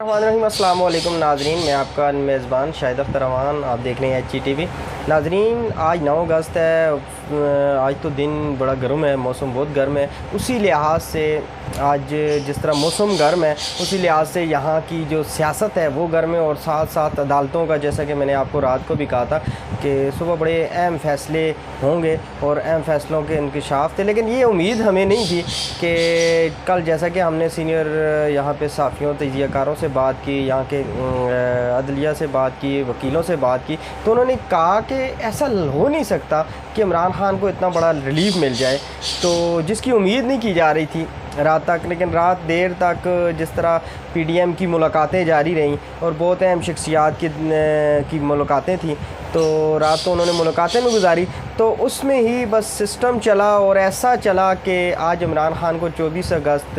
अस्सलाम वालेकुम नाजरीन, मैं आपका मेज़बान शाहिद अख्तर रमान। आप देख रहे हैं HGTV। नाजरीन, आज 9 अगस्त है। आज तो दिन बड़ा गर्म है, मौसम बहुत गर्म है। उसी लिहाज से आज जिस तरह मौसम गर्म है, उसी लिहाज से यहाँ की जो सियासत है वो गर्म है, और साथ साथ अदालतों का, जैसा कि मैंने आपको रात को भी कहा था कि सुबह बड़े अहम फ़ैसले होंगे और अहम फ़ैसलों के इंकशाफ थे। लेकिन ये उम्मीद हमें नहीं थी कि कल, जैसा कि हमने सीनियर यहाँ पे साफ़ियों तजियाकारों से बात की, यहाँ के अदलिया से बात की, वकीलों से बात की, तो उन्होंने कहा कि ऐसा हो नहीं सकता कि इमरान ख़ान को इतना बड़ा रिलीफ मिल जाए, तो जिसकी उम्मीद नहीं की जा रही थी रात तक। लेकिन रात देर तक जिस तरह PDM की मुलाकातें जारी रहीं और बहुत अहम शख्सियात की मुलाकातें थी, तो रात तो उन्होंने मुलाकातें में गुजारी, तो उसमें ही बस सिस्टम चला और ऐसा चला कि आज इमरान ख़ान को 24 अगस्त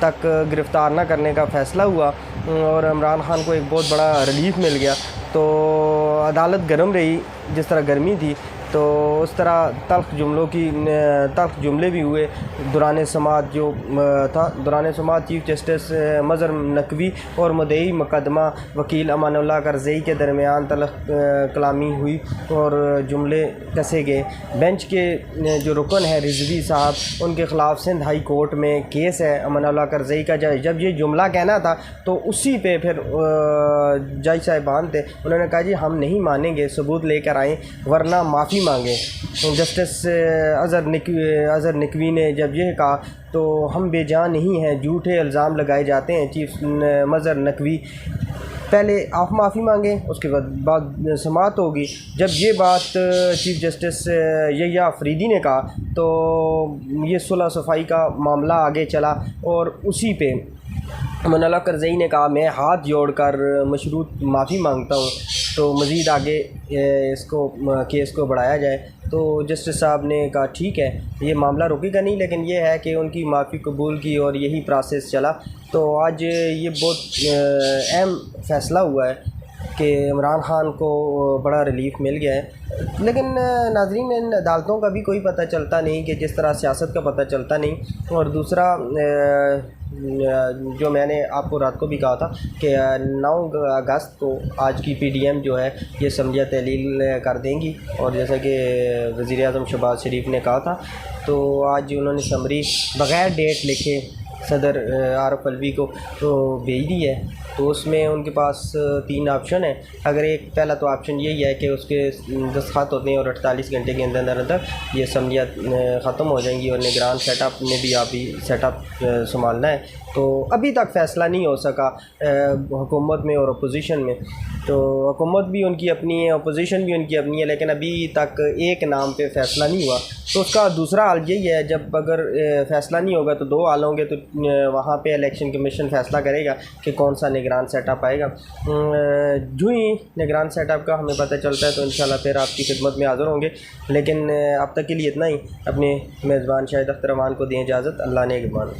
तक गिरफ़्तार न करने का फ़ैसला हुआ और इमरान ख़ान को एक बहुत बड़ा रिलीफ़ मिल गया। तो अदालत गर्म रही, जिस तरह गर्मी थी, तो उस तरह तल्ख़ जुमले भी हुए दौरान समाअत जो था। दौरान समाअत चीफ़ जस्टिस मज़हर नकवी और मुद्दई मुकदमा वकील अमानुल्लाह करज़ई के दरमियान तल्ख़ कलामी हुई और जुमले कसे गए। बेंच के जो रुकन है रिजवी साहब, उनके ख़िलाफ़ सिंध हाई कोर्ट में केस है अमानुल्लाह करज़ई का। जब ये जुमला कहना था तो उसी पे फिर जज साहिबान थे, उन्होंने कहा जी हम नहीं मानेंगे, सबूत लेकर आएँ वरना माफ़ी मांगे। जस्टिस अज़हर नकवी ने जब यह कहा तो हम बेजान नहीं हैं, झूठे इल्ज़ाम लगाए जाते हैं। चीफ मज़हर नकवी पहले आप माफ़ी मांगे, उसके बाद समाअत होगी। जब ये बात चीफ जस्टिस यहिया अफरीदी ने कहा तो ये सुलह सफ़ाई का मामला आगे चला और उसी पे अमानुल्लाह करज़ई ने कहा मैं हाथ जोड़कर मशरूत माफ़ी मांगता हूँ, तो मज़ीद आगे इसको केस को बढ़ाया जाए। तो जस्टिस साहब ने कहा ठीक है, ये मामला रुकेगा नहीं, लेकिन ये है कि उनकी माफ़ी कबूल की और यही प्रोसेस चला। तो आज ये बहुत अहम फ़ैसला हुआ है कि इमरान ख़ान को बड़ा रिलीफ़ मिल गया है। लेकिन नाज़रीन, इन अदालतों का भी कोई पता चलता नहीं कि जिस तरह सियासत का पता चलता नहीं। और दूसरा जो मैंने आपको रात को भी कहा था कि 9 अगस्त को आज की PDM जो है ये समझिया तहलील कर देंगी, और जैसा कि वज़ीर आज़म शहबाज शरीफ ने कहा था, तो आज उन्होंने समरी बग़ैर डेट लिखे सदर आरफ अलवी को तो भेज दी है। तो उसमें उनके पास 3 ऑप्शन है। अगर एक पहला तो ऑप्शन यही है कि उसके दस्तखत होते हैं और 48 घंटे के अंदर अंदर ये समझिया ख़त्म हो जाएंगी और निगरान सेटअप ने भी आप ही सेटअप संभालना है। तो अभी तक फ़ैसला नहीं हो सका हुकूमत में और अपोजिशन में। तो हुकूमत भी उनकी अपनी है, अपोजिशन भी उनकी अपनी है, लेकिन अभी तक एक नाम पे फ़ैसला नहीं हुआ। तो उसका दूसरा हाल यही है, जब अगर फ़ैसला नहीं होगा तो 2 हाल होंगे। तो वहाँ पे इलेक्शन कमीशन फ़ैसला करेगा कि कौन सा निगरान सेटअप आएगा। जो ही निगरान सेटअप का हमें पता चलता है तो इंशाल्लाह फिर आपकी खिदमत में हाज़िर होंगे। लेकिन अब तक के लिए इतना ही। अपने मेज़बान शाहिद अख्तर रमान को दें इजाज़त। अल्लाह ने निगहबान।